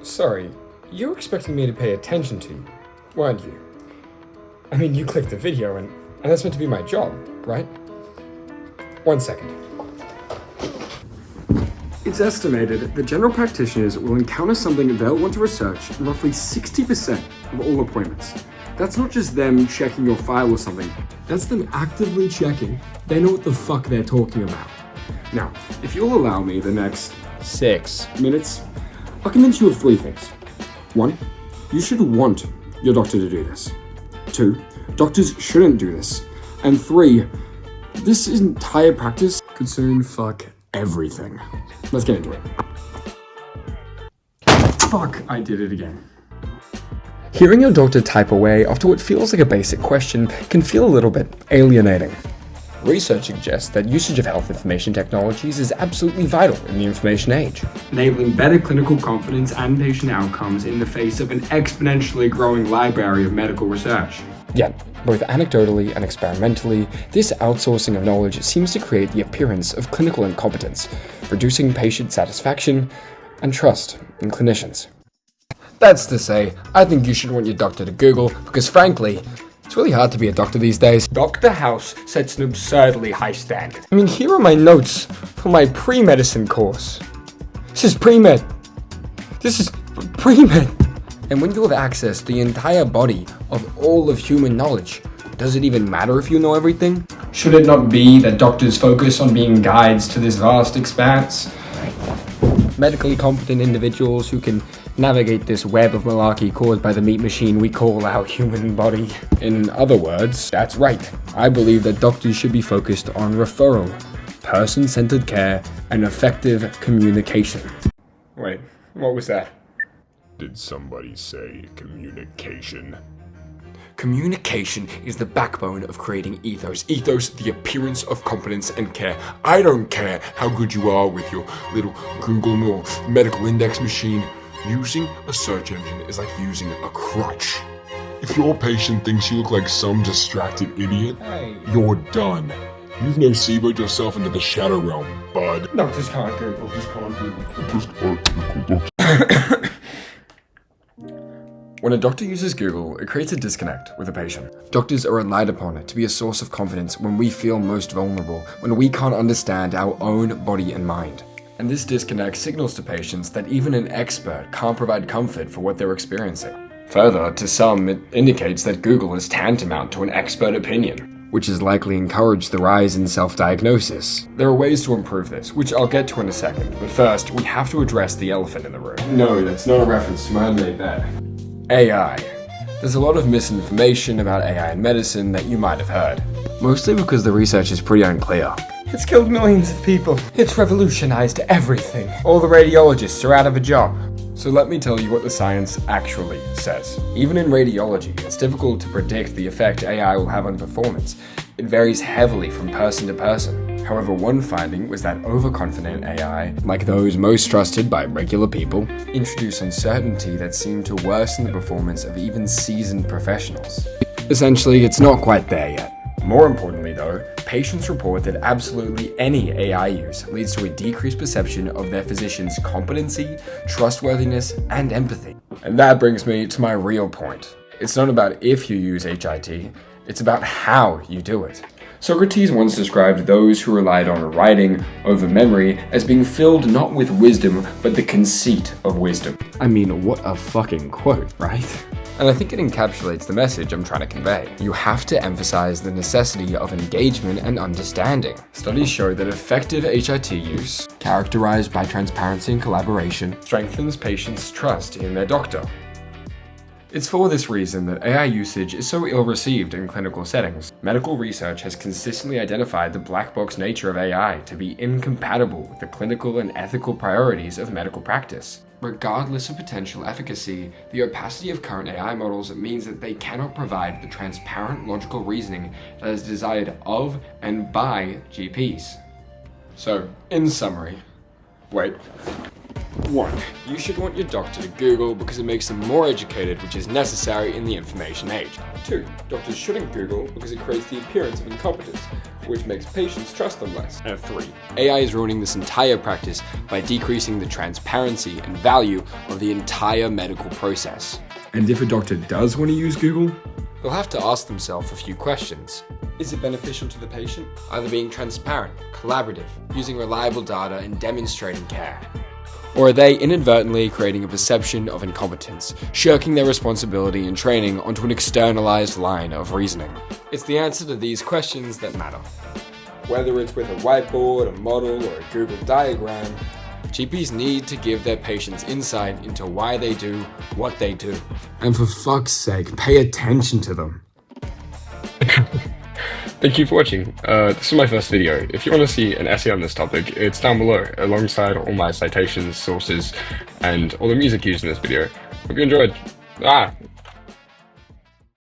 Sorry, you were expecting me to pay attention to you, weren't you? I mean, you clicked the video and that's meant to be my job, right? 1 second. It's estimated that general practitioners will encounter something they'll want to research in roughly 60% of all appointments. That's not just them checking your file or something, that's them actively checking they know what the fuck they're talking about. Now, if you'll allow me the next 6 minutes, I'll convince you of 3 things. 1, you should want your doctor to do this. 2, doctors shouldn't do this. And 3, this entire practice could soon fuck everything. Let's get into it. Fuck, I did it again. Hearing your doctor type away after what feels like a basic question can feel a little bit alienating. Research suggests that usage of health information technologies is absolutely vital in the information age, enabling better clinical confidence and patient outcomes in the face of an exponentially growing library of medical research. Yet, both anecdotally and experimentally, this outsourcing of knowledge seems to create the appearance of clinical incompetence, reducing patient satisfaction and trust in clinicians. That's to say, I think you should want your doctor to Google, because frankly, it's really hard to be a doctor these days. Dr. House sets an absurdly high standard. I mean, here are my notes for my pre-medicine course. This is pre-med. And when you have access to the entire body of all of human knowledge, does it even matter if you know everything? Should it not be that doctors focus on being guides to this vast expanse? Medically competent individuals who can navigate this web of malarkey caused by the meat machine we call our human body. In other words, that's right. I believe that doctors should be focused on referral, person-centered care, and effective communication. Wait, what was that? Did somebody say communication? Communication is the backbone of creating ethos. Ethos, the appearance of competence and care. I don't care how good you are with your little Google or medical index machine. Using a search engine is like using a crutch. If your patient thinks you look like some distracted idiot, you're done. You've noceboed yourself into the shadow realm, bud. Doctors can't Google. When a doctor uses Google, it creates a disconnect with a patient. Doctors are relied upon to be a source of confidence when we feel most vulnerable, when we can't understand our own body and mind. And this disconnect signals to patients that even an expert can't provide comfort for what they're experiencing. Further, to some, it indicates that Google is tantamount to an expert opinion, which has likely encouraged the rise in self-diagnosis. There are ways to improve this, which I'll get to in a second, but first, we have to address the elephant in the room. No, that's not a reference to my unmade bed. AI. There's a lot of misinformation about AI in medicine that you might have heard. Mostly because the research is pretty unclear. It's killed millions of people. It's revolutionized everything. All the radiologists are out of a job. So let me tell you what the science actually says. Even in radiology, it's difficult to predict the effect AI will have on performance. It varies heavily from person to person. However, one finding was that overconfident AI, like those most trusted by regular people, introduce uncertainty that seemed to worsen the performance of even seasoned professionals. Essentially, it's not quite there yet. More importantly though, patients report that absolutely any AI use leads to a decreased perception of their physician's competency, trustworthiness, and empathy. And that brings me to my real point. It's not about if you use HIT, it's about how you do it. Socrates once described those who relied on writing over memory as being filled not with wisdom, but the conceit of wisdom. I mean, what a fucking quote, right? And I think it encapsulates the message I'm trying to convey. You have to emphasize the necessity of engagement and understanding. Studies show that effective HIT use, characterized by transparency and collaboration, strengthens patients' trust in their doctor. It's for this reason that AI usage is so ill-received in clinical settings. Medical research has consistently identified the black box nature of AI to be incompatible with the clinical and ethical priorities of medical practice. Regardless of potential efficacy, the opacity of current AI models means that they cannot provide the transparent logical reasoning that is desired of and by GPs. So, in summary, 1. You should want your doctor to Google because it makes them more educated, which is necessary in the information age. 2. Doctors shouldn't Google because it creates the appearance of incompetence, which makes patients trust them less. And 3. AI is ruining this entire practice by decreasing the transparency and value of the entire medical process. And if a doctor does want to use Google, they'll have to ask themselves a few questions. Is it beneficial to the patient? Either being transparent, collaborative, using reliable data, and demonstrating care? Or are they inadvertently creating a perception of incompetence, shirking their responsibility and training onto an externalized line of reasoning? It's the answer to these questions that matter. Whether it's with a whiteboard, a model, or a Google diagram, GPs need to give their patients insight into why they do what they do. And for fuck's sake, pay attention to them. Thank you for watching. This is my first video. If you want to see an essay on this topic, it's down below, alongside all my citations, sources, and all the music used in this video. Hope you enjoyed.